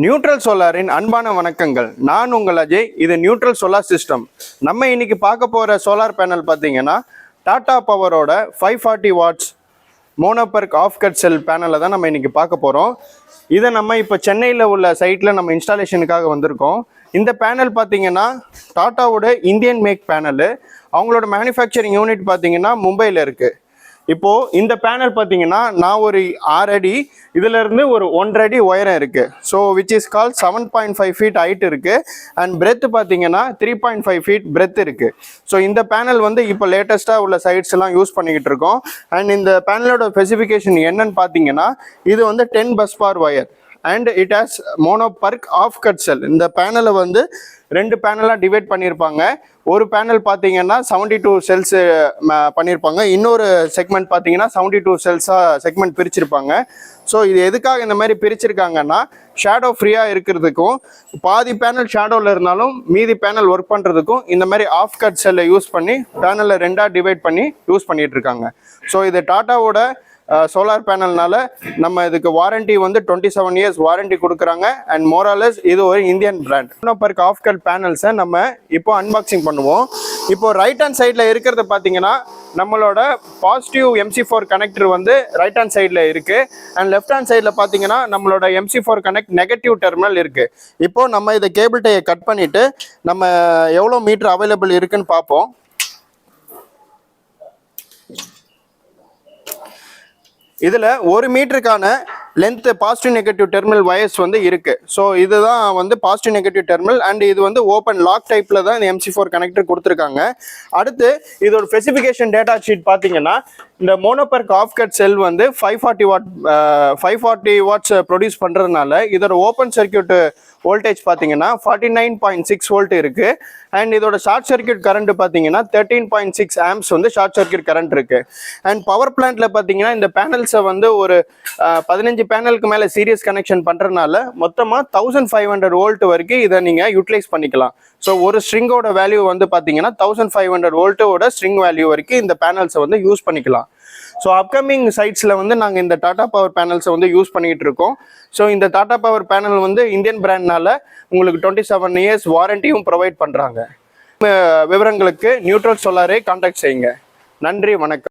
Neutral சோலாரின் அன்பான வணக்கங்கள். நான் உங்கள் அஜய். இது நியூட்ரல் சோலார் சிஸ்டம். நம்ம இன்னைக்கு பார்க்க போகிற சோலார் பேனல் பார்த்தீங்கன்னா டாடா பவரோட 540 watts mono PERC half cut cell பேனலை தான் நம்ம இன்னைக்கு பார்க்க போகிறோம். இதை நம்ம இப்போ சென்னையில் உள்ள சைட்டில் நம்ம இன்ஸ்டாலேஷனுக்காக வந்திருக்கோம். இந்த பேனல் பார்த்தீங்கன்னா டாட்டாவோட இந்தியன் மேக் பேனலு. அவங்களோட மேனுஃபேக்சரிங் யூனிட் பார்த்தீங்கன்னா மும்பையில் இருக்குது. இப்போது இந்த பேனல் பார்த்தீங்கன்னா நான் ஒரு 6 அடி இதிலேருந்து ஒரு 1.5 அடி உயரம் இருக்குது. ஸோ விச் இஸ் கால் 7.5 ஃபீட் ஹைட் இருக்குது. அண்ட் பிரெத் பார்த்தீங்கன்னா 3.5 ஃபீட் பிரெத் இருக்குது. ஸோ இந்த பேனல் வந்து இப்போ லேட்டஸ்ட்டாக உள்ள சைட்ஸ் எல்லாம் யூஸ் பண்ணிக்கிட்டு இருக்கோம். அண்ட் இந்த பேனலோட ஸ்பெசிஃபிகேஷன் என்னன்னு பார்த்தீங்கன்னா இது வந்து 10 bus bar wire and it has mono PERC half cut cell. இந்த பேனலை வந்து 2 பேனலாக டிவைட் பண்ணியிருப்பாங்க. ஒரு பேனல் பார்த்தீங்கன்னா 72 செல்ஸ் பண்ணியிருப்பாங்க. இன்னொரு செக்மெண்ட் பார்த்தீங்கன்னா 72 செல்ஸாக செக்மெண்ட் பிரிச்சிருப்பாங்க. ஸோ இது எதுக்காக இந்த மாதிரி பிரிச்சிருக்காங்கன்னா ஷேடோ ஃப்ரீயாக இருக்கிறதுக்கும், பாதி பேனல் ஷேடோவில் இருந்தாலும் மீதி பேனல் ஒர்க் பண்ணுறதுக்கும் இந்த மாதிரி ஆஃப் கட் செல்லை யூஸ் பண்ணி பேனலை 2ஆக டிவைட் பண்ணி யூஸ் பண்ணிகிட்டு இருக்காங்க. ஸோ இது டாட்டாவோட சோலார் பேனல்னால நம்ம இதுக்கு வாரண்டி வந்து 27 இயர்ஸ் வாரண்டி கொடுக்குறாங்க. அண்ட் மோராலஸ் இது ஒரு Indian brand. Mono PERC half cut பேனல்ஸை நம்ம இப்போ அன்பாக்சிங் பண்ணுவோம். இப்போ ரைட் ஹேண்ட் சைடில் இருக்கிறது பார்த்தீங்கன்னா நம்மளோட பாசிட்டிவ் MC4 கனெக்டர் வந்து ரைட் ஹேண்ட் சைடில் இருக்குது. அண்ட் லெஃப்ட் ஹேண்ட் சைடில் பார்த்தீங்கன்னா நம்மளோட MC4 கனெக்ட் நெகட்டிவ் டெர்மினல் இருக்குது. இப்போது நம்ம இதை கேபிள் டையை கட் பண்ணிவிட்டு நம்ம எவ்வளோ மீட்டர் அவைலபிள் இருக்குன்னு பார்ப்போம். இதில் 1 மீட்டருக்கான length positive negative terminal wires வந்து இருக்குது. ஸோ இதுதான் வந்து பாசிட்டிவ் நெகட்டிவ் டெர்மினல். அண்ட் இது வந்து ஓப்பன் லாக் டைப்பில் தான் இந்த MC4 கனெக்டர் கொடுத்துருக்காங்க. அடுத்து இதோட ஸ்பெசிஃபிகேஷன் டேட்டா ஷீட் பார்த்தீங்கன்னா இந்த மோனோபர்க் ஆஃப் கட் செல் வந்து 540 வாட்ஸ் ப்ரொடியூஸ் பண்ணுறதுனால இதோட ஓப்பன் சர்க்கியூட் வோல்டேஜ் பார்த்தீங்கன்னா 49.6 வோல்ட் இருக்குது. அண்ட் இதோட ஷார்ட் சர்க்கியூட் கரண்ட் பார்த்தீங்கன்னா 13.6 ஆம்ப்ஸ் வந்து ஷார்ட் சர்க்கியூட் கரண்ட் இருக்குது. அண்ட் பவர் பிளான்ட்டில் பார்த்தீங்கன்னா இந்த பேனல்ஸை வந்து ஒரு 15 பேனலுக்கு மேலே சீரியஸ் கனெக்ஷன் பண்ணுறதுனால மொத்தமாக 1500 வோல்ட் வரைக்கும் இதை நீங்கள் யூட்டிலைஸ் பண்ணிக்கலாம். ஸோ ஒரு ஸ்ட்ரிங்கோட வேல்யூ வந்து பார்த்தீங்கன்னா 1500 வோல்ட்டோட ஸ்ட்ரிங் வேல்யூ வரைக்கும் இந்த பேனல்ஸை வந்து யூஸ் பண்ணிக்கலாம். ஸோ அப்கமிங் சைட்ஸில் வந்து நாங்கள் இந்த டாடா பவர் பேனல்ஸை வந்து யூஸ் பண்ணிக்கிட்டு இருக்கோம். ஸோ இந்த டாடா பவர் பேனல் வந்து இந்தியன் பிராண்ட்னால உங்களுக்கு 27 இயர்ஸ் வாரண்டியும் ப்ரொவைட் பண்ணுறாங்க. விவரங்களுக்கு நியூட்ரல் சோலாரை கான்டாக்ட் செய்யுங்க. நன்றி, வணக்கம்.